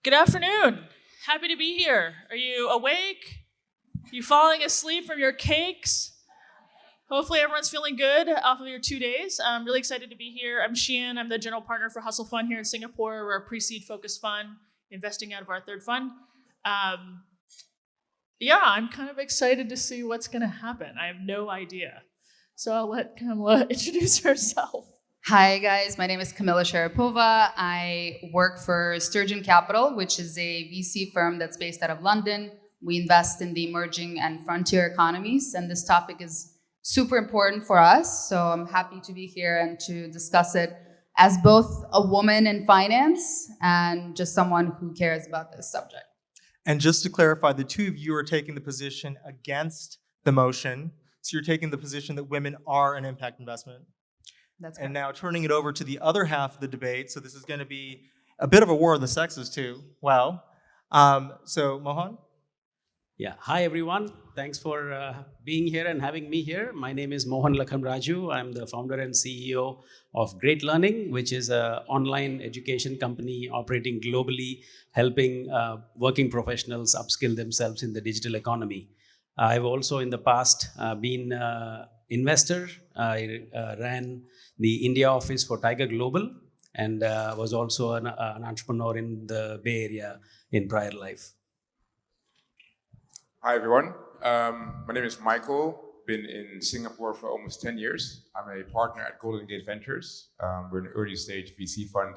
Good afternoon. Happy to be here. Are you awake? Are you falling asleep from your cakes? Hopefully everyone's feeling good off of your 2 days. I'm really excited to be here. I'm Shiyan. I'm the general partner for Hustle Fund here in Singapore. We're a pre-seed focused fund investing out of our third fund. I'm kind of excited to see what's going to happen. I have no idea. So I'll let Kamila introduce herself. Hi guys, my name is Kamila Sharipova. I work for Sturgeon Capital, which is a VC firm that's based out of London. We invest in the emerging and frontier economies, and this topic is super important for us. So I'm happy to be here and to discuss it as both a woman in finance and just someone who cares about this subject. And just to clarify, the two of you are taking the position against the motion. So you're taking the position that women are an impact investment. That's and correct. now turning it over to the other half of the debate. So this is going to be a bit of a war of the sexes too. Wow. So Mohan? Yeah, hi everyone. Thanks for being here and having me here. My name is Mohan Lakhamraju. I'm the founder and CEO of Great Learning, which is an online education company operating globally, helping working professionals upskill themselves in the digital economy. I've also in the past been investor. I ran the India office for Tiger Global and was also an entrepreneur in the Bay Area in prior life. Hi everyone, my name is Michael, been in Singapore for almost 10 years. I'm a partner at Golden Gate Ventures. We're an early stage VC fund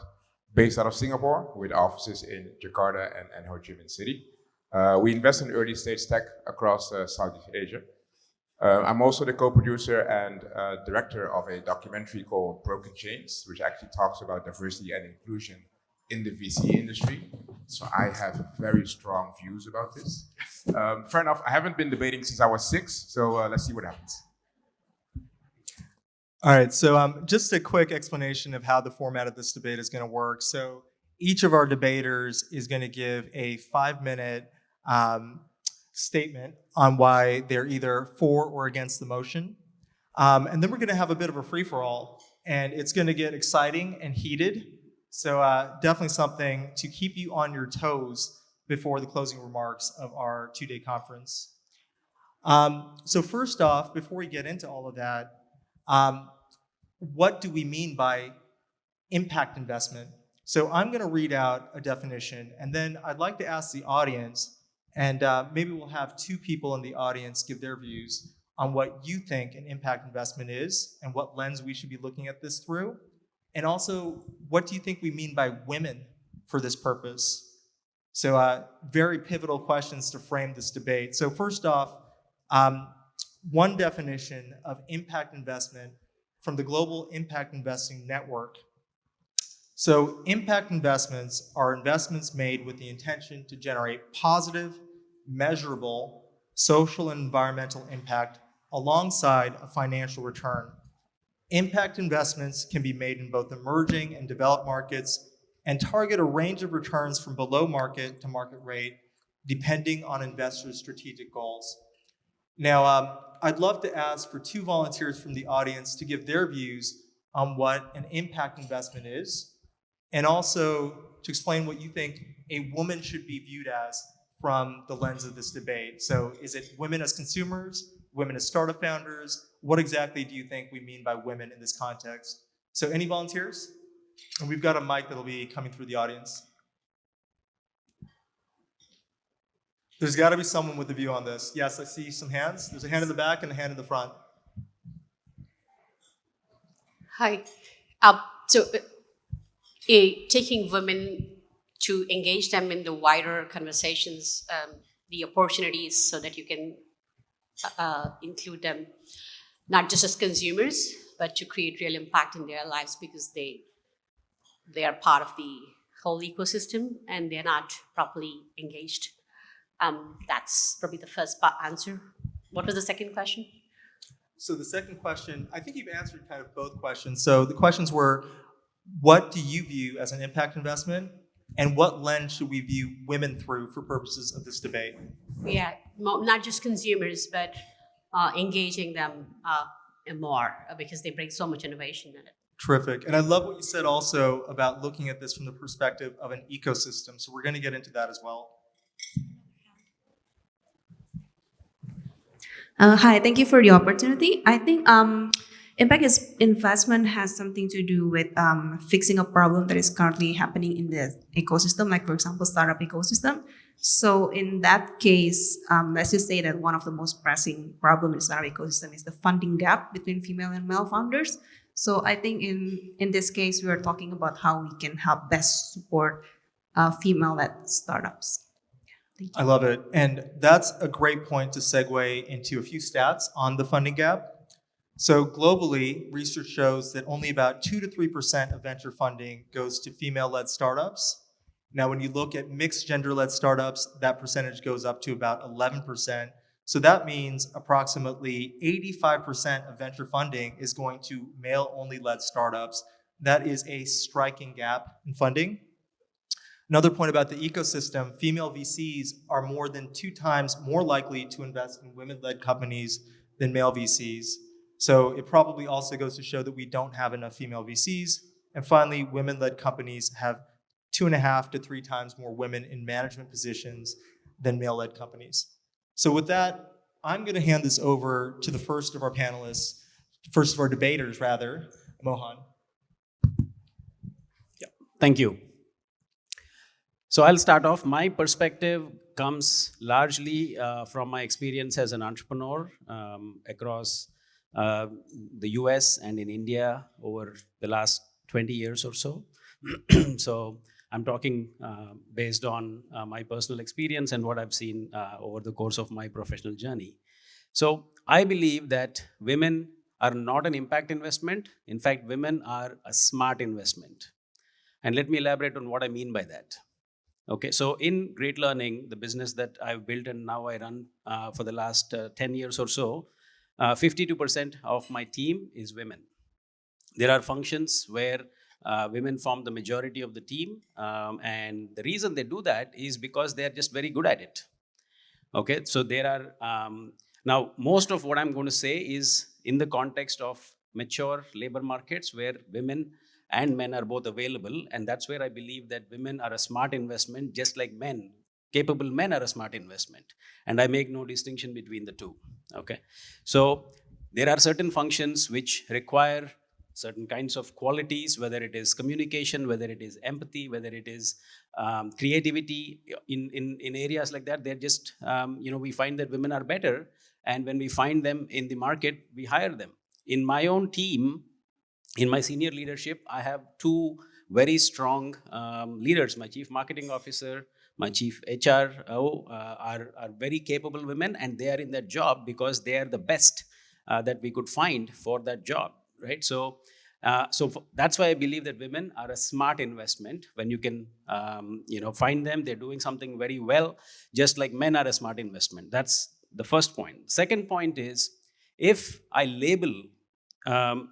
based out of Singapore with offices in Jakarta and Ho Chi Minh City. We invest in early stage tech across Southeast Asia. I'm also the co-producer and director of a documentary called Broken Chains, which actually talks about diversity and inclusion in the VC industry. So I have very strong views about this. Fair enough, I haven't been debating since I was 6, so let's see what happens. All right, so just a quick explanation of how the format of this debate is going to work. So each of our debaters is going to give a 5-minute statement on why they're either for or against the motion. And then we're going to have a bit of a free-for-all, and it's going to get exciting and heated. So definitely something to keep you on your toes before the closing remarks of our 2-day conference. So first off, before we get into all of that, what do we mean by impact investment? So I'm going to read out a definition, and then I'd like to ask the audience, and maybe we'll have 2 people in the audience give their views on what you think an impact investment is and what lens we should be looking at this through. And also, what do you think we mean by women for this purpose? So very pivotal questions to frame this debate. So first off, one definition of impact investment from the Global Impact Investing Network. So impact investments are investments made with the intention to generate positive, measurable social and environmental impact alongside a financial return. Impact investments can be made in both emerging and developed markets and target a range of returns from below market to market rate, depending on investors' strategic goals. Now, I'd love to ask for 2 volunteers from the audience to give their views on what an impact investment is, and also to explain what you think a woman should be viewed as from the lens of this debate. So is it women as consumers, women as startup founders? What exactly do you think we mean by women in this context? So any volunteers? And we've got a mic that'll be coming through the audience. There's got to be someone with a view on this. Yes, I see some hands. There's a hand in the back and a hand in the front. Hi. Taking women to engage them in the wider conversations, the opportunities so that you can include them not just as consumers, but to create real impact in their lives because they are part of the whole ecosystem and they're not properly engaged. That's probably the first answer. What was the second question? So the second question, I think you've answered kind of both questions. So the questions were, what do you view as an impact investment? And what lens should we view women through for purposes of this debate? Yeah, not just consumers, but engaging them more because they bring so much innovation in it. Terrific. And I love what you said also about looking at this from the perspective of an ecosystem. So we're going to get into that as well. Hi, thank you for the opportunity. I think impact is investment has something to do with fixing a problem that is currently happening in the ecosystem, like for example, startup ecosystem. So in that case, let's just say that one of the most pressing problems in startup ecosystem is the funding gap between female and male founders. So I think in this case, we are talking about how we can help best support female-led startups. Thank you. I love it. And that's a great point to segue into a few stats on the funding gap. So globally, research shows that only about 2 to 3% of venture funding goes to female-led startups. Now, when you look at mixed gender-led startups, that percentage goes up to about 11%. So that means approximately 85% of venture funding is going to male-only led startups. That is a striking gap in funding. Another point about the ecosystem, female VCs are more than 2 times more likely to invest in women-led companies than male VCs. So it probably also goes to show that we don't have enough female VCs. And finally, women-led companies have 2.5 to 3 times more women in management positions than male-led companies. So with that, I'm going to hand this over to the first of our panelists, first of our debaters, rather, Mohan. Yeah, thank you. So I'll start off. My perspective comes largely from my experience as an entrepreneur across the US and in India over the last 20 years or so. So I'm talking based on my personal experience and what I've seen over the course of my professional journey. So I believe that women are not an impact investment. In fact, women are a smart investment. And let me elaborate on what I mean by that. Okay, so in Great Learning, the business that I've built and now I run for the last 10 years or so, 52% of my team is women. There are functions where women form the majority of the team, and the reason they do that is because they're just very good at it. Okay, so there are, now most of what I'm going to say is in the context of mature labor markets where women and men are both available, and that's where I believe that women are a smart investment, just like men. Capable men are a smart investment, and I make no distinction between the two. Okay, so there are certain functions which require certain kinds of qualities, whether it is communication, whether it is empathy, whether it is creativity. In areas like that, they're just we find that women are better, and when we find them in the market, we hire them. In my own team, in my senior leadership, I have 2 very strong leaders. My chief marketing officer, my chief HR are very capable women, and they are in that job because they are the best that we could find for that job, right? So that's why I believe that women are a smart investment. When you can find them, they're doing something very well, just like men are a smart investment. That's the first point. Second point is, if I label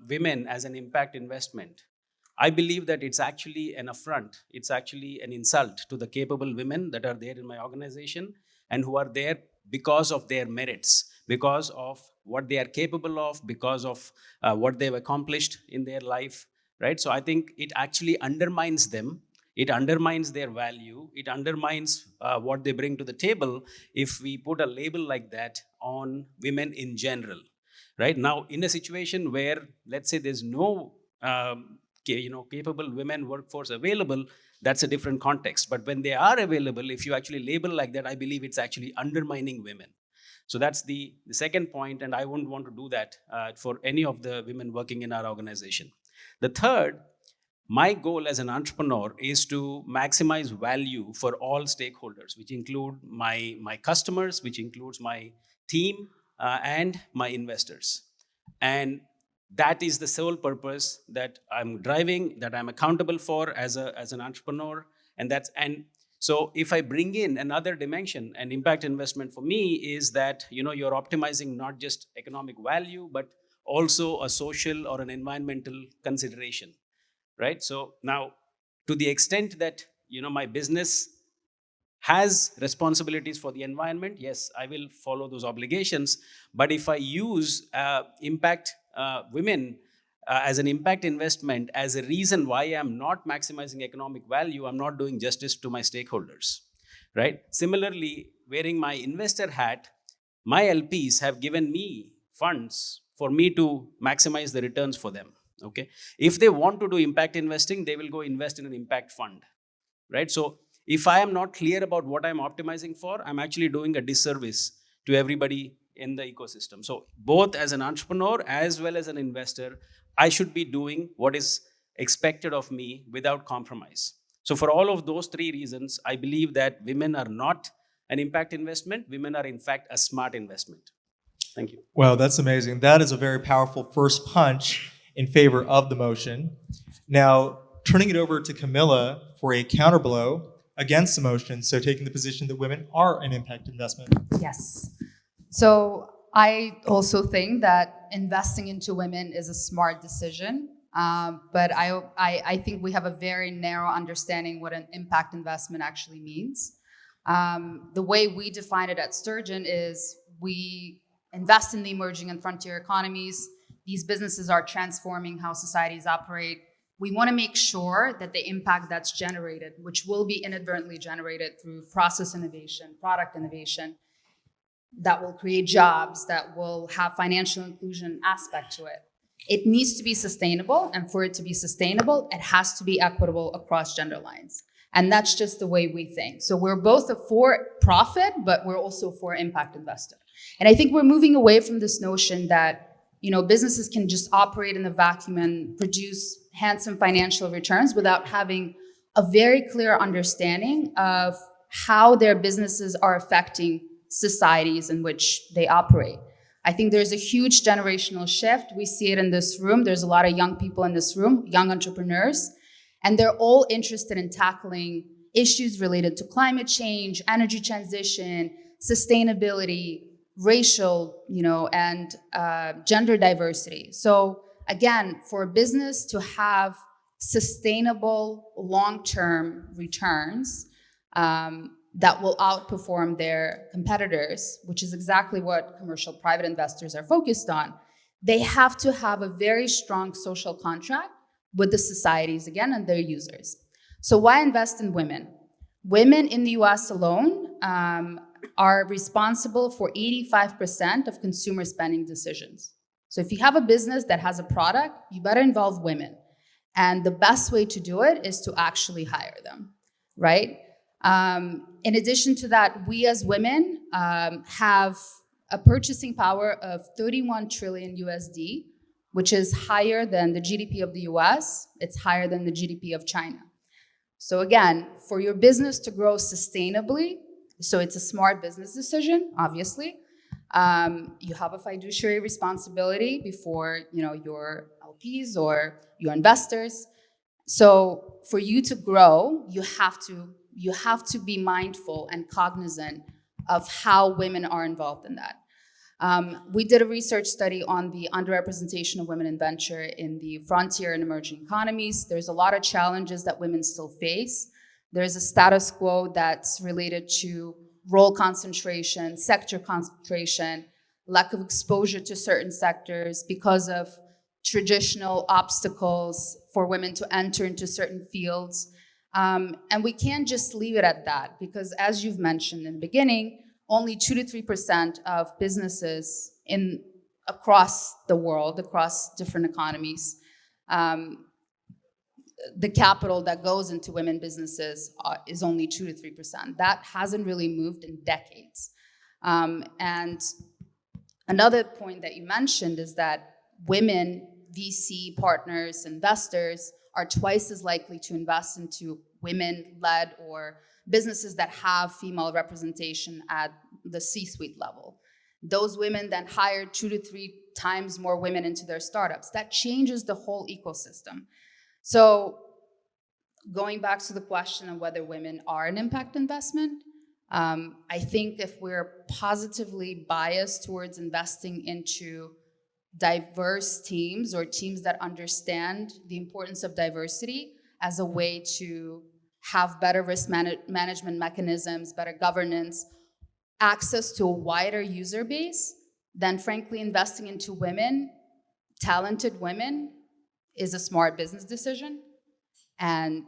women as an impact investment, I believe that it's actually an affront. It's actually an insult to the capable women that are there in my organization and who are there because of their merits, because of what they are capable of, because of what they've accomplished in their life, right? So I think it actually undermines them. It undermines their value. It undermines what they bring to the table if we put a label like that on women in general. Right now, in a situation where, let's say, there's no capable women workforce available, that's a different context. But when they are available, if you actually label like that, I believe it's actually undermining women. So that's the second point, and I wouldn't want to do that for any of the women working in our organization. The third, my goal as an entrepreneur is to maximize value for all stakeholders, which include my customers, which includes my team, and my investors. And that is the sole purpose that I'm driving, that I'm accountable for as an entrepreneur. And so if I bring in another dimension, an impact investment for me is that you're optimizing not just economic value, but also a social or an environmental consideration, right? So now, to the extent that my business has responsibilities for the environment, yes, I will follow those obligations. But if I use impact women as an impact investment as a reason why I'm not maximizing economic value, I'm not doing justice to my stakeholders, right? Similarly, wearing my investor hat, my LPs have given me funds for me to maximize the returns for them, okay? If they want to do impact investing, they will go invest in an impact fund, right? So if I am not clear about what I'm optimizing for, I'm actually doing a disservice to everybody in the ecosystem. So both as an entrepreneur as well as an investor, I should be doing what is expected of me without compromise. So for all of those three reasons, I believe that women are not an impact investment. Women are in fact a smart investment. Thank you. Wow, that's amazing. That is a very powerful first punch in favor of the motion. Now, turning it over to Kamila for a counterblow against the motion, so taking the position that women are an impact investment. Yes. So I also think that investing into women is a smart decision, but I think we have a very narrow understanding what an impact investment actually means. The way we define it at Sturgeon is we invest in the emerging and frontier economies. These businesses are transforming how societies operate. We want to make sure that the impact that's generated, which will be inadvertently generated through process innovation, product innovation, that will create jobs, that will have financial inclusion aspect to it. It needs to be sustainable, and for it to be sustainable, it has to be equitable across gender lines. And that's just the way we think. So we're both a for profit, but we're also for impact investor. And I think we're moving away from this notion that, you know, businesses can just operate in a vacuum and produce handsome financial returns without having a very clear understanding of how their businesses are affecting societies in which they operate. I think there's a huge generational shift. We see it in this room. There's a lot of young people in this room, young entrepreneurs, and they're all interested in tackling issues related to climate change, energy transition, sustainability, racial, and gender diversity. So again, for a business to have sustainable long-term returns that will outperform their competitors, which is exactly what commercial private investors are focused on, they have to have a very strong social contract with the societies, again, and their users. So why invest in women? Women in the US alone are responsible for 85% of consumer spending decisions. So if you have a business that has a product, you better involve women. And the best way to do it is to actually hire them, right? In addition to that, we as women have a purchasing power of 31 trillion USD, which is higher than the GDP of the US. It's higher than the GDP of China. So again, for your business to grow sustainably, so it's a smart business decision, obviously. You have a fiduciary responsibility before your LPs or your investors. So for you to grow, you have to be mindful and cognizant of how women are involved in that. We did a research study on the underrepresentation of women in venture in the frontier and emerging economies. There's a lot of challenges that women still face. There's a status quo that's related to role concentration, sector concentration, lack of exposure to certain sectors because of traditional obstacles for women to enter into certain fields. And we can't just leave it at that because, as you've mentioned in the beginning, only 2 to 3% of businesses across the world, across different economies, the capital that goes into women businesses is only 2 to 3%. That hasn't really moved in decades. And another point that you mentioned is that women, VC partners, investors are twice as likely to invest into women-led or businesses that have female representation at the C-suite level. Those women then hire 2 to 3 times more women into their startups. That changes the whole ecosystem. So going back to the question of whether women are an impact investment, I think if we're positively biased towards investing into diverse teams or teams that understand the importance of diversity as a way to have better risk management mechanisms, better governance, access to a wider user base, then frankly investing into women, talented women, is a smart business decision. And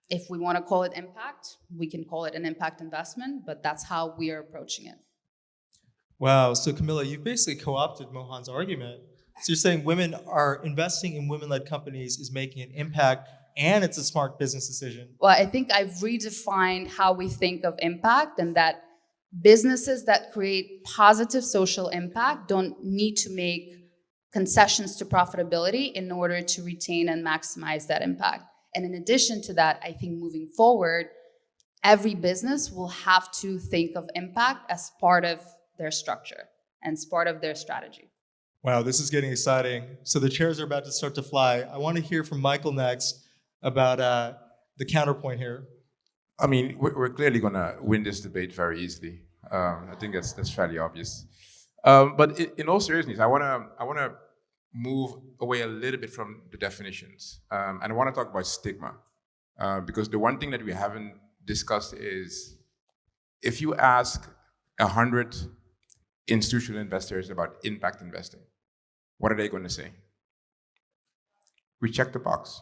if we want to call it impact, we can call it an impact investment, but that's how we are approaching it. Wow, so Kamila, you've basically co-opted Mohan's argument. So you're saying women are investing in women-led companies is making an impact and it's a smart business decision. Well, I think I've redefined how we think of impact, and that businesses that create positive social impact don't need to make concessions to profitability in order to retain and maximize that impact. And in addition to that, I think moving forward, every business will have to think of impact as part of their structure and as part of their strategy. Wow, this is getting exciting. So the chairs are about to start to fly. I want to hear from Michael next about the counterpoint here. I mean, we're clearly going to win this debate very easily. I think that's fairly obvious. But in all seriousness, I want to move away a little bit from the definitions. And I want to talk about stigma. Because the one thing that we haven't discussed is, if you ask 100 institutional investors about impact investing, what are they going to say? We checked the box.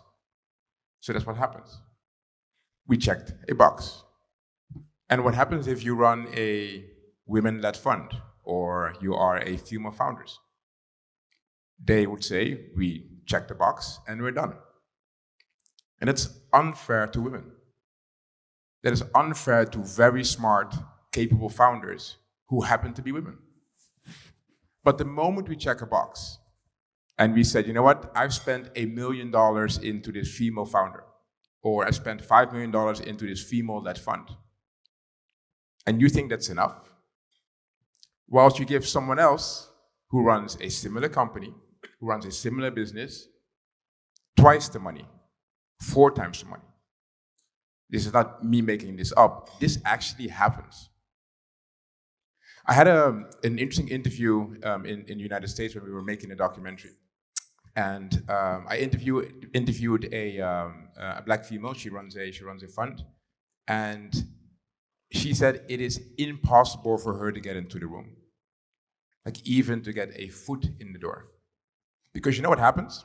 So that's what happens. We checked a box. And what happens if you run a women-led fund or you are a female founders? They would say, we checked the box and we're done. And it's unfair to women. That is unfair to very smart, capable founders who happen to be women. But the moment we check a box and we said, you know what, I've spent $1 million into this female founder, or I spent $5 million into this female-led fund, and you think that's enough, whilst you give someone else who runs a similar company, who runs a similar business, twice the money, 4 times the money. This is not me making this up. This actually happens. I had an interesting interview in the United States when we were making a documentary. And I interviewed a black female. She runs a fund. And she said it is impossible for her to get into the room. Like, even to get a foot in the door. Because you know what happens?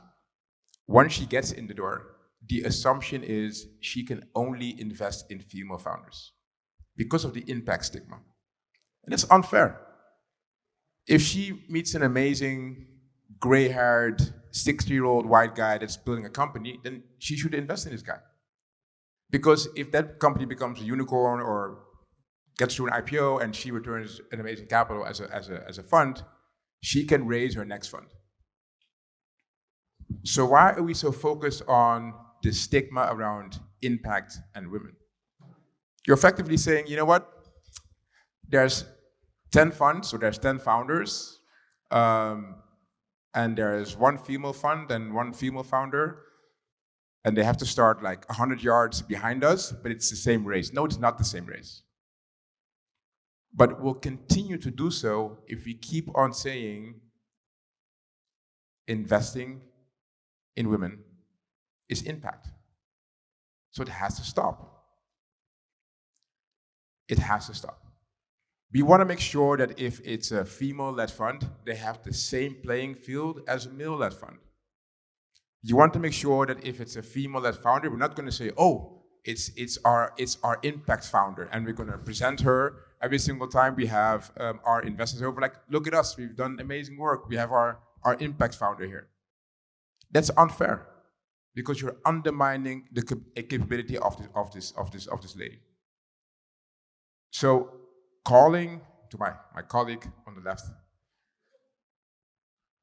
Once she gets in the door, the assumption is she can only invest in female founders because of the impact stigma. And it's unfair. If she meets an amazing, gray-haired, 60-year-old white guy that's building a company, then she should invest in this guy. Because if that company becomes a unicorn or gets to an IPO and she returns an amazing capital as a fund, she can raise her next fund. So why are we so focused on the stigma around impact and women? You're effectively saying, you know what? There's 10 funds, so there's 10 founders, and there's one female fund and one female founder, and they have to start like 100 yards behind us, but it's the same race. No, it's not the same race. But we'll continue to do so if we keep on saying investing in women is impact. So it has to stop. It has to stop. We want to make sure that if it's a female-led fund, they have the same playing field as a male-led fund. You want to make sure that if it's a female-led founder, we're not going to say, oh, it's our impact founder, and we're going to present her every single time we have our investors over, like, look at us, we've done amazing work, we have our impact founder here. That's unfair, because you're undermining the capability of this lady. So, calling to my colleague on the left,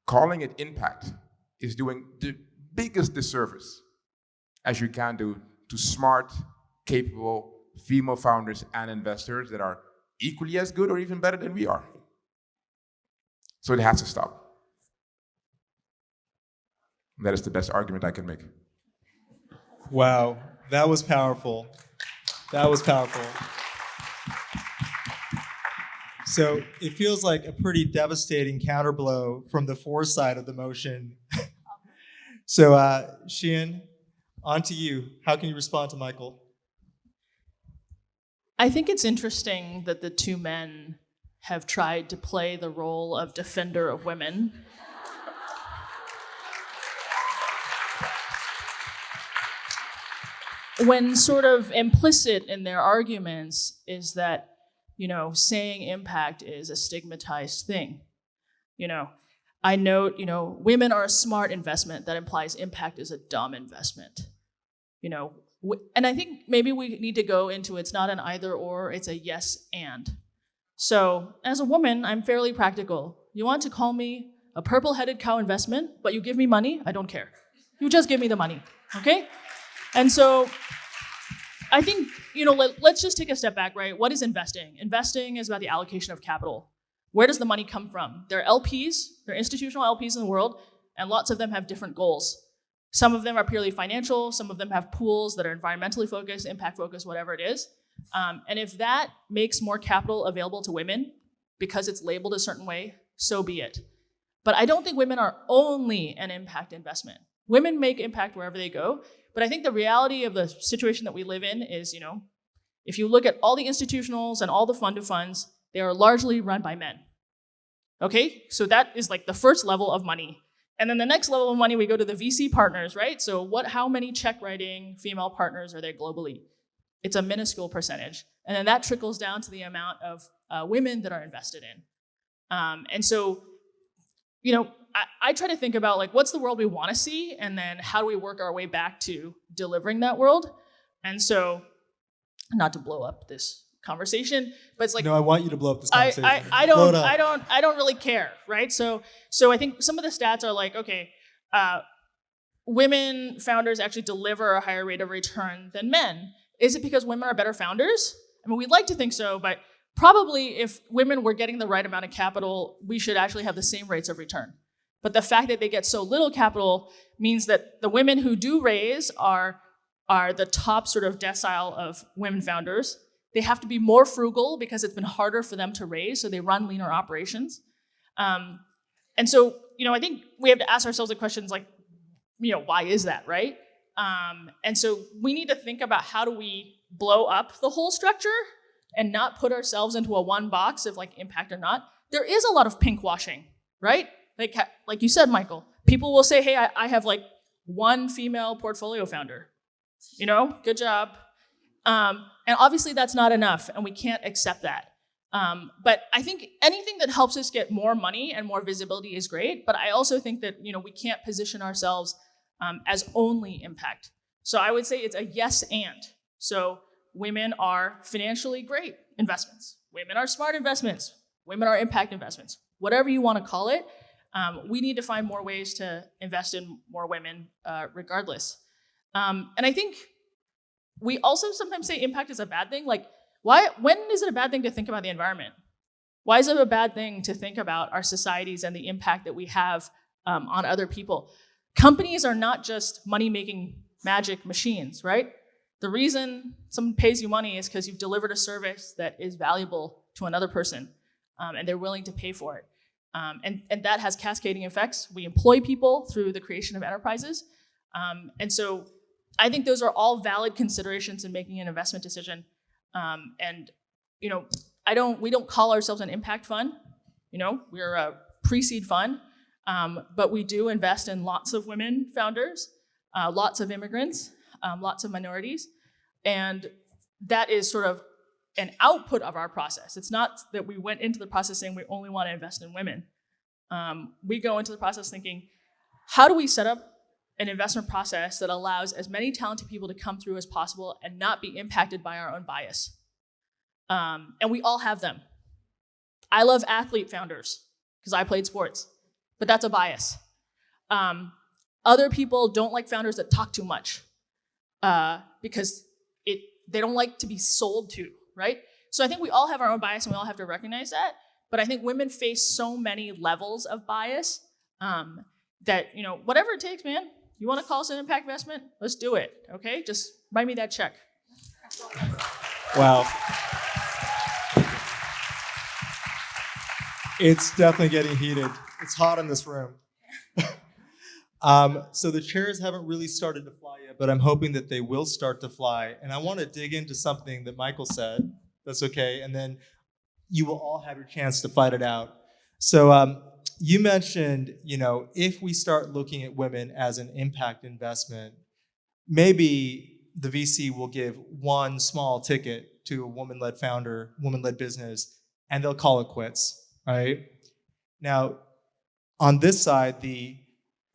calling it impact is doing the biggest disservice as you can do to smart, capable female founders and investors that are equally as good or even better than we are. So it has to stop. That is the best argument I can make. Wow, that was powerful. That was powerful. So it feels like a pretty devastating counterblow from the for side of the motion. So Shiyan, on to you. How can you respond to Michael? I think it's interesting that the two men have tried to play the role of defender of women. when sort of implicit in their arguments is that, saying impact is a stigmatized thing. I note, women are a smart investment. That implies impact is a dumb investment. And I think maybe we need to go into it's not an either or, it's a yes and. So as a woman, I'm fairly practical. You want to call me a purple-headed cow investment, but you give me money, I don't care. You just give me the money, okay? And so I think, let's just take a step back, right? What is investing? Investing is about the allocation of capital. Where does the money come from? There are LPs, there are institutional LPs in the world, and lots of them have different goals. Some of them are purely financial, some of them have pools that are environmentally focused, impact focused, whatever it is. And if that makes more capital available to women because it's labeled a certain way, so be it. But I don't think women are only an impact investment. Women make impact wherever they go, but I think the reality of the situation that we live in is, if you look at all the institutionals and all the fund of funds, they are largely run by men. Okay, so that is like the first level of money. And then the next level of money, we go to the VC partners, right? So how many check writing female partners are there globally? It's a minuscule percentage. And then that trickles down to the amount of women that are invested in. And so, I try to think about what's the world we want to see, and then how do we work our way back to delivering that world? And so, not to blow up this conversation, but it's like, No, I want you to blow up this conversation. I don't really care, right? So I think some of the stats are like, okay, women founders actually deliver a higher rate of return than men. Is it because women are better founders? I mean, we'd like to think so, but probably if women were getting the right amount of capital, we should actually have the same rates of return. But the fact that they get so little capital means that the women who do raise are the top sort of decile of women founders. They have to be more frugal because it's been harder for them to raise, so they run leaner operations. And so, I think we have to ask ourselves the questions like, why is that, right? And so we need to think about how do we blow up the whole structure and not put ourselves into a one box of impact or not. There is a lot of pink washing, right? Like you said, Michael, people will say, hey, I have one female portfolio founder. Good job. And obviously that's not enough, and we can't accept that. But I think anything that helps us get more money and more visibility is great, but I also think that we can't position ourselves as only impact. So I would say it's a yes and. So women are financially great investments. Women are smart investments. Women are impact investments. Whatever you want to call it, we need to find more ways to invest in more women regardless. And I think we also sometimes say impact is a bad thing. When is it a bad thing to think about the environment? Why is it a bad thing to think about our societies and the impact that we have on other people? Companies are not just money-making magic machines, right? The reason someone pays you money is because you've delivered a service that is valuable to another person, and they're willing to pay for it. And that has cascading effects. We employ people through the creation of enterprises. And so I think those are all valid considerations in making an investment decision. And we don't call ourselves an impact fund. We're a pre-seed fund, but we do invest in lots of women founders, lots of immigrants, lots of minorities, and that is sort of an output of our process. It's not that we went into the process saying we only want to invest in women. We go into the process thinking, how do we set up an investment process that allows as many talented people to come through as possible and not be impacted by our own bias? And we all have them. I love athlete founders because I played sports, but that's a bias. Other people don't like founders that talk too much because they don't like to be sold to, right? So I think we all have our own bias and we all have to recognize that. But I think women face so many levels of bias that, whatever it takes, man. You want to call us an impact investment? Let's do it, okay? Just write me that check. Wow. It's definitely getting heated. It's hot in this room. So the chairs haven't really started to fly yet, but I'm hoping that they will start to fly. And I want to dig into something that Michael said. That's okay. And then you will all have your chance to fight it out. So you mentioned, if we start looking at women as an impact investment, maybe the VC will give one small ticket to a woman-led founder, woman-led business, and they'll call it quits, right? Now, on this side, the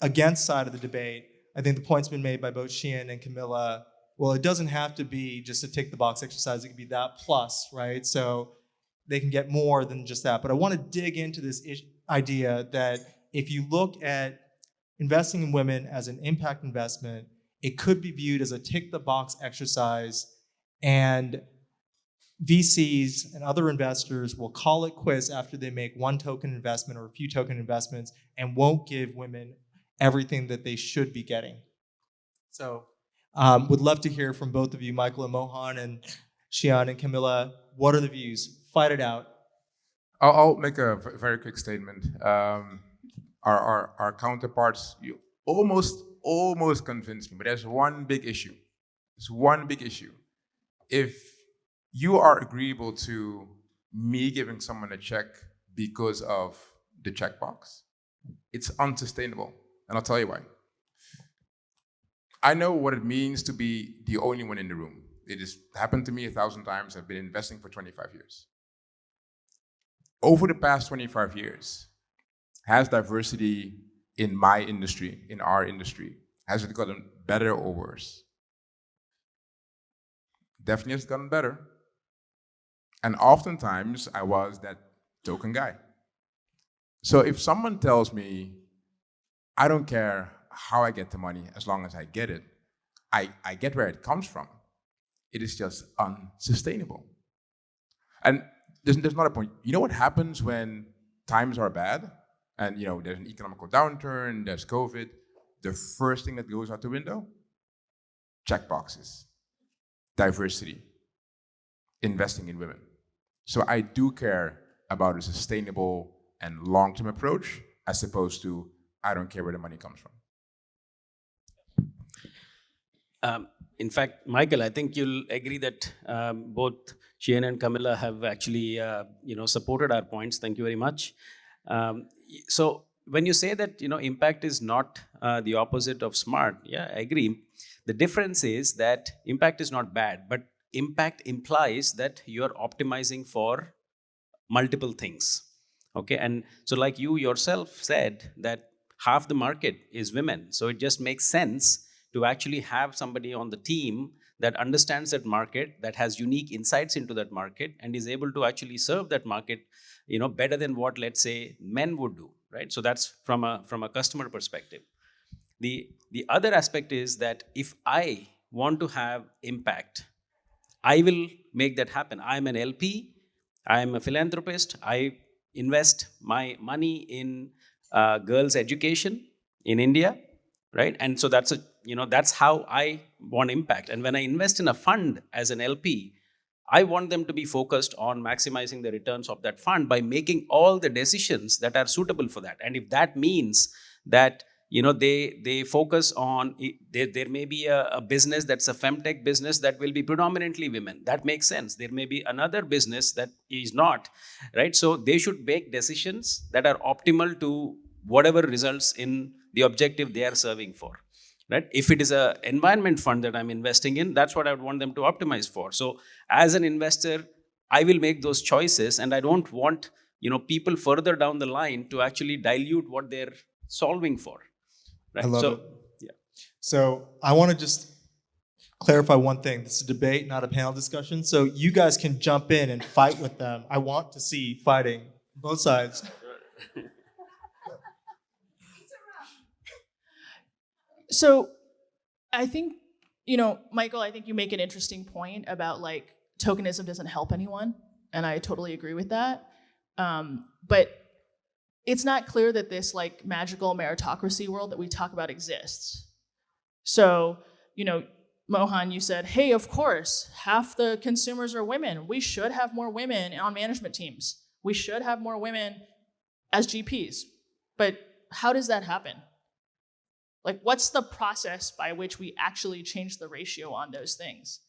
against side of the debate, I think the point's been made by both Shiyan and Kamila. Well, it doesn't have to be just a tick the box exercise. It can be that plus, right? So they can get more than just that. But I want to dig into this idea that if you look at investing in women as an impact investment, it could be viewed as a tick the box exercise, and VCs and other investors will call it quits after they make one token investment or a few token investments and won't give women everything that they should be getting. So would love to hear from both of you, Michael and Mohan, and Shiyan and Kamila. What are the views? Fight it out. I'll make a very quick statement. Our counterparts, you almost convinced me, but there's one big issue. There's one big issue. If you are agreeable to me giving someone a check because of the checkbox, it's unsustainable. And I'll tell you why. I know what it means to be the only one in the room. It has happened to me 1,000 times. I've been investing for 25 years. Over the past 25 years, has diversity in my industry, in our industry, has it gotten better or worse? Definitely has gotten better. And oftentimes, I was that token guy. So if someone tells me, I don't care how I get the money, as long as I get it, I get where it comes from. It is just unsustainable. And there's another point. You know what happens when times are bad? And there's an economical downturn, there's COVID. The first thing that goes out the window? Checkboxes. Diversity. Investing in women. So I do care about a sustainable and long-term approach, as opposed to I don't care where the money comes from. In fact, Michael, I think you'll agree that both Shiyan and Kamila have actually, supported our points. Thank you very much. So when you say that, impact is not the opposite of smart, yeah, I agree. The difference is that impact is not bad, but impact implies that you're optimizing for multiple things. Okay, and so like you yourself said that half the market is women, so it just makes sense to actually have somebody on the team that understands that market, that has unique insights into that market, and is able to actually serve that market, better than what, let's say, men would do, right? So that's from a customer perspective. The other aspect is that if I want to have impact, I will make that happen. I'm an LP, I'm a philanthropist, I invest my money in girls' education in India, right? And so that's how I want impact. And when I invest in a fund as an LP, I want them to be focused on maximizing the returns of that fund by making all the decisions that are suitable for that. And if that means that they focus on, there may be a business that's a femtech business that will be predominantly women. That makes sense. There may be another business that is not, right? So they should make decisions that are optimal to whatever results in the objective they are serving for, right? If it is an environment fund that I'm investing in, that's what I would want them to optimize for. So as an investor, I will make those choices, and I don't want people further down the line to actually dilute what they're solving for. Right? I love it. Yeah. So I want to just clarify one thing. This is a debate, not a panel discussion. So you guys can jump in and fight with them. I want to see fighting, both sides. So I think, Michael, I think you make an interesting point about like tokenism doesn't help anyone. And I totally agree with that. But it's not clear that this like magical meritocracy world that we talk about exists. So, Mohan, you said, hey, of course, half the consumers are women. We should have more women on management teams. We should have more women as GPs. But how does that happen? Like, what's the process by which we actually change the ratio on those things?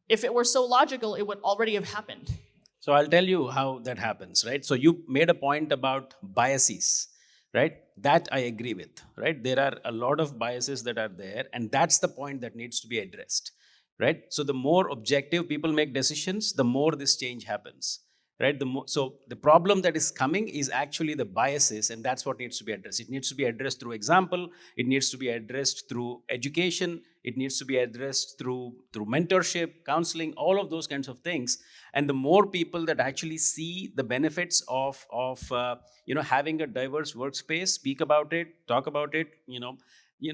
If it were so logical, it would already have happened. So I'll tell you how that happens, right? So you made a point about biases, right? That I agree with, right? There are a lot of biases that are there, and that's the point that needs to be addressed. right? So the more objective people make decisions, the more this change happens, right? So the problem that is coming is actually the biases, and that's what needs to be addressed. It needs to be addressed through example. It needs to be addressed through education. It needs to be addressed through mentorship, counseling, all of those kinds of things. And the more people that actually see the benefits of having a diverse workspace, speak about it, talk about it,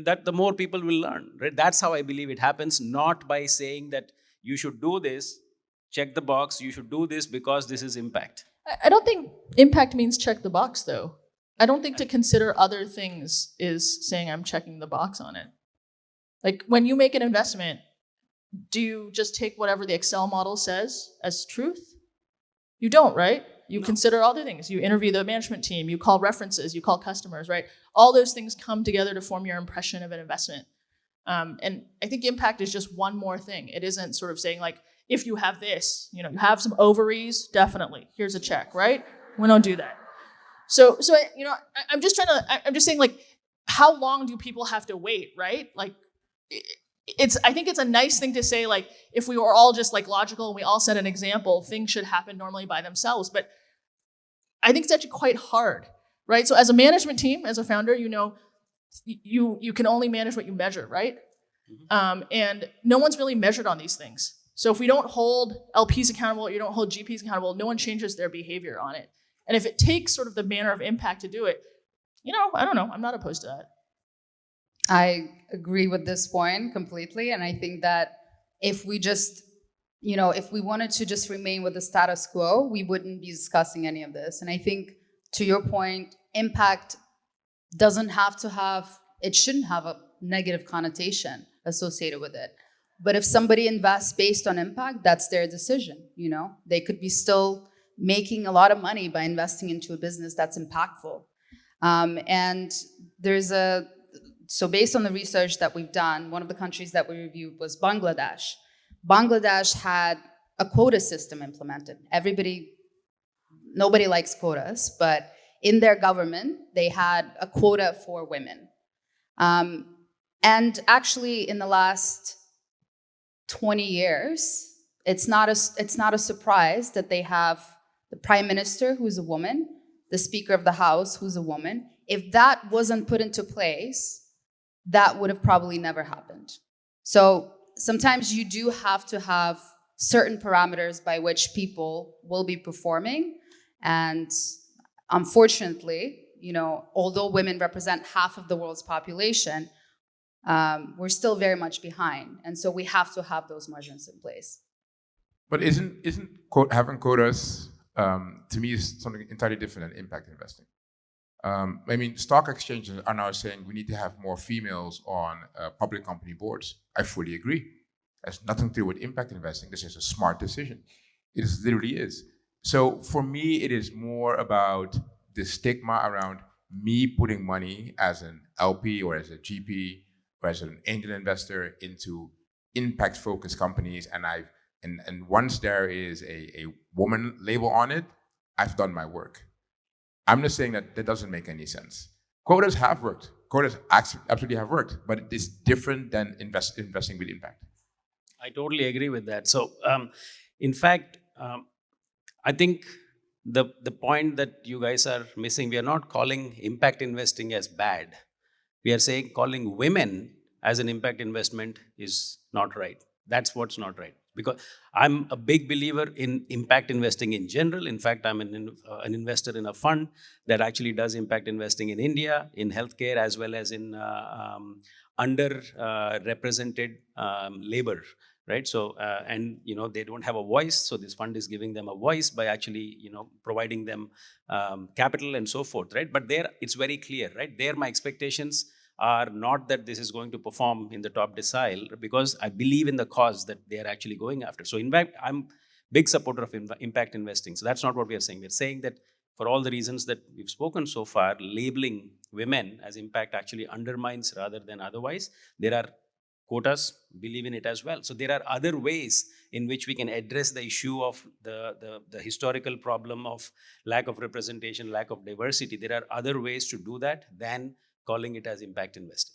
that the more people will learn, right? That's how I believe it happens, not by saying that you should do this, check the box, you should do this because this is impact. I don't think impact means check the box, though. I don't think to consider other things is saying I'm checking the box on it. Like when you make an investment, do you just take whatever the Excel model says as truth? You don't, right? You consider other things. You interview the management team, you call references, you call customers, right? All those things come together to form your impression of an investment. And I think impact is just one more thing. It isn't sort of saying like, if you have this, you have some ovaries, definitely, here's a check, right? We don't do that. So I'm just saying like, how long do people have to wait, right? Like, I think it's a nice thing to say, like, if we were all just like logical and we all set an example, things should happen normally by themselves. But I think it's actually quite hard, right? So as a management team, as a founder, you can only manage what you measure, right? And no one's really measured on these things. So if we don't hold LPs accountable, you don't hold GPs accountable, no one changes their behavior on it. And if it takes sort of the manner of impact to do it, I don't know, I'm not opposed to that. I agree with this point completely. And I think that if we just, if we wanted to just remain with the status quo, we wouldn't be discussing any of this. And I think to your point, impact it shouldn't have a negative connotation associated with it. But if somebody invests based on impact, that's their decision, They could be still making a lot of money by investing into a business that's impactful. And so based on the research that we've done, one of the countries that we reviewed was Bangladesh. Bangladesh had a quota system implemented. Nobody likes quotas, but in their government, they had a quota for women. And actually, in the last 20 years, it's not a surprise that they have the prime minister, who's a woman, the speaker of the house, who's a woman. If that wasn't put into place, that would have probably never happened. So sometimes you do have to have certain parameters by which people will be performing. And unfortunately, although women represent half of the world's population, we're still very much behind. And so we have to have those measures in place. But isn't having quotas, to me, is something entirely different than impact investing. Stock exchanges are now saying we need to have more females on public company boards. I fully agree. It has nothing to do with impact investing. This is a smart decision. It literally is. So for me, it is more about the stigma around me putting money as an LP or as a GP or as an angel investor into impact-focused companies, and once there is a woman label on it, I've done my work. I'm just saying that doesn't make any sense. Quotas have worked. Quotas absolutely have worked, but it is different than investing with impact. I totally agree with that. So, in fact, I think the point that you guys are missing, we are not calling impact investing as bad. We are saying calling women as an impact investment is not right. That's what's not right. Because I'm a big believer in impact investing in general. In fact, I'm an investor in a fund that actually does impact investing in India, in healthcare, as well as in underrepresented labor, right? So, they don't have a voice. So this fund is giving them a voice by actually, providing them capital and so forth, right? But there, it's very clear, right? There, my expectations are not that this is going to perform in the top decile, because I believe in the cause that they are actually going after. So in fact, I'm big supporter of impact investing. So that's not what we are saying. We're saying that for all the reasons that we've spoken so far, labeling women as impact actually undermines rather than otherwise. There are quotas, believe in it as well. So there are other ways in which we can address the issue of the historical problem of lack of representation, lack of diversity. There are other ways to do that than calling it as impact investing.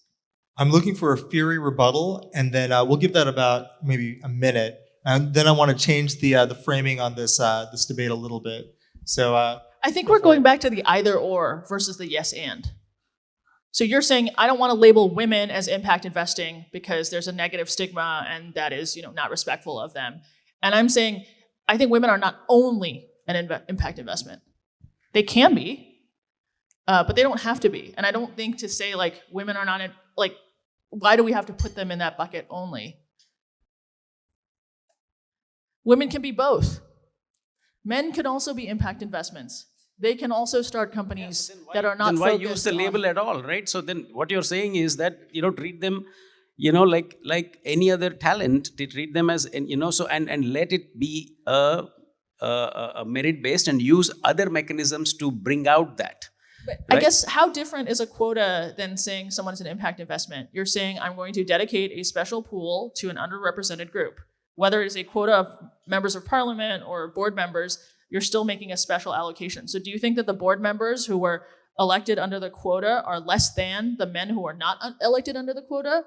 I'm looking for a fiery rebuttal, and then we'll give that about maybe a minute. And then I want to change the framing on this this debate a little bit. So I think we're going back to the either or versus the yes and. So you're saying I don't want to label women as impact investing because there's a negative stigma and that is, not respectful of them. And I'm saying I think women are not only an impact investment. They can be, but they don't have to be. And I don't think to say like women are not why do we have to put them in that bucket only? Women can be both. Men can also be impact investments. They can also start companies that are not then why focused use the label on, at all, right? So then what you're saying is that, treat them, like any other talent, to treat them as, so and let it be a merit-based and use other mechanisms to bring out that. But right? I guess how different is a quota than saying someone's an impact investment? You're saying I'm going to dedicate a special pool to an underrepresented group. Whether it's a quota of members of parliament or board members, you're still making a special allocation. So do you think that the board members who were elected under the quota are less than the men who are not elected under the quota?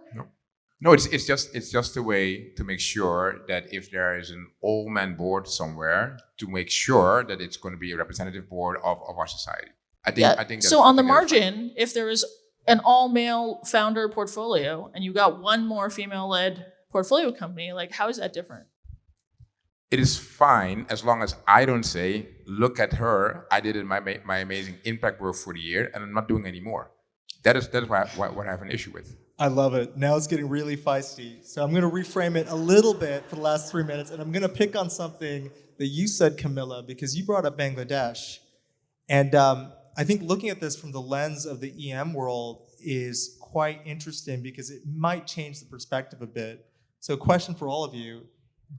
No, it's just a way to make sure that if there is an all-man board somewhere, to make sure that it's going to be a representative board of our society. I think. So on the margin, if there is an all-male founder portfolio and you got one more female-led portfolio company, like how is that different? It is fine as long as I don't say, look at her, I did my amazing impact work for the year and I'm not doing any more. That is what I have an issue with. I love it. Now it's getting really feisty. So I'm going to reframe it a little bit for the last 3 minutes, and I'm going to pick on something that you said, Kamila, because you brought up Bangladesh. And I think looking at this from the lens of the EM world is quite interesting because it might change the perspective a bit. So question for all of you,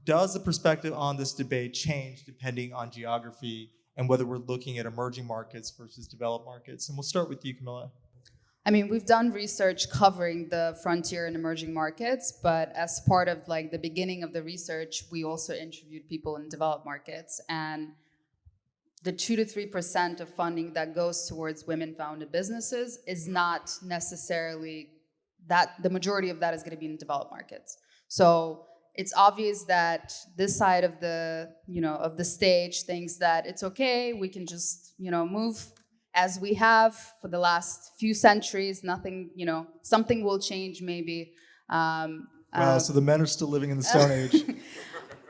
does the perspective on this debate change depending on geography and whether we're looking at emerging markets versus developed markets? And we'll start with you, Kamila. I mean, we've done research covering the frontier and emerging markets, but as part of the beginning of the research, we also interviewed people in developed markets, and the 2 to 3% of funding that goes towards women-founded businesses is not necessarily that. The majority of that is going to be in developed markets. So it's obvious that this side of the of the stage thinks that it's okay. We can just move as we have for the last few centuries. Nothing, something will change maybe. Wow, so the men are still living in the Stone Age.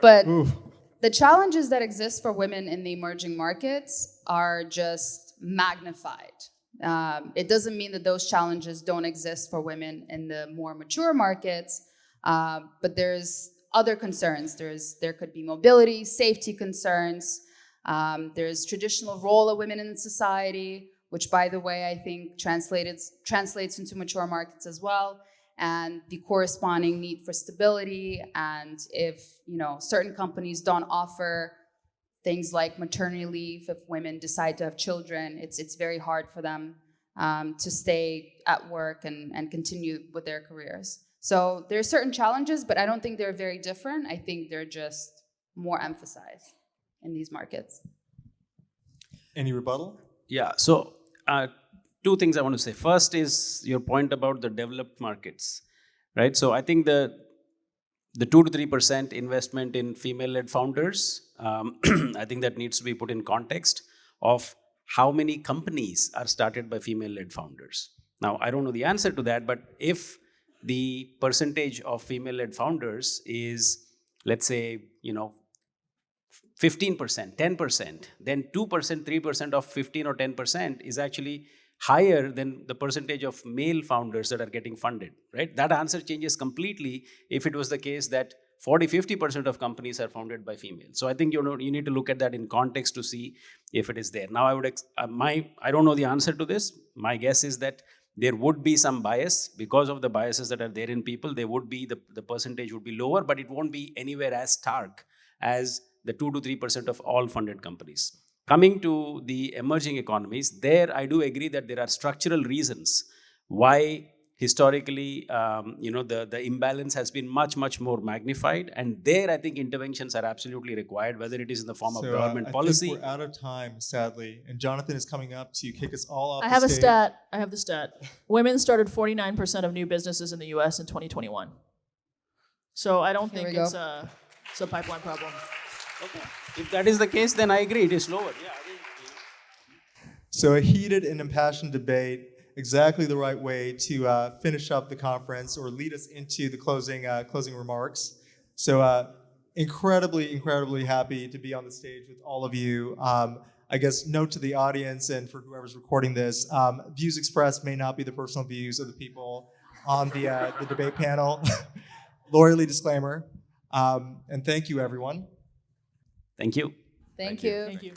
But Oof. the challenges that exist for women in the emerging markets are just magnified. It doesn't mean that those challenges don't exist for women in the more mature markets, but there's other concerns. There could be mobility, safety concerns. There's traditional role of women in society, which, by the way, I think translates into mature markets as well, and the corresponding need for stability. And if certain companies don't offer things like maternity leave, if women decide to have children, it's very hard for them to stay at work and continue with their careers. So there are certain challenges, but I don't think they're very different. I think they're just more emphasized in these markets. Any rebuttal? Yeah, so two things I want to say. First is your point about the developed markets, right? So I think the 2 to 3% investment in female-led founders, I think that needs to be put in context of how many companies are started by female-led founders. Now, I don't know the answer to that, but if the percentage of female-led founders is, let's say, 15%, 10%, then 2%, 3% of 15 or 10% is actually higher than the percentage of male founders that are getting funded, right? That answer changes completely if it was the case that 40, 50% of companies are founded by females. So I think you need to look at that in context to see if it is there. Now, I don't know the answer to this. My guess is that there would be some bias because of the biases that are there in people. There would be the percentage would be lower, but it won't be anywhere as stark as the 2 to 3% of all funded companies. Coming to the emerging economies, there I do agree that there are structural reasons why historically, the imbalance has been much, much more magnified. And there, I think interventions are absolutely required, whether it is in the form of government policy. I think we're out of time, sadly. And Jonathan is coming up to kick us all off I have the a stage. stat. I have the stat. Women started 49% of new businesses in the U.S. in 2021. So I don't think it's a pipeline problem. Okay. If that is the case, then I agree. It is lower. Yeah. So a heated and impassioned debate, exactly the right way to finish up the conference or lead us into the closing remarks. So incredibly happy to be on the stage with all of you. I guess note to the audience and for whoever's recording this, views expressed may not be the personal views of the people on the debate panel. Lawyerly disclaimer. And thank you, everyone. Thank you. Thank you. Thank you.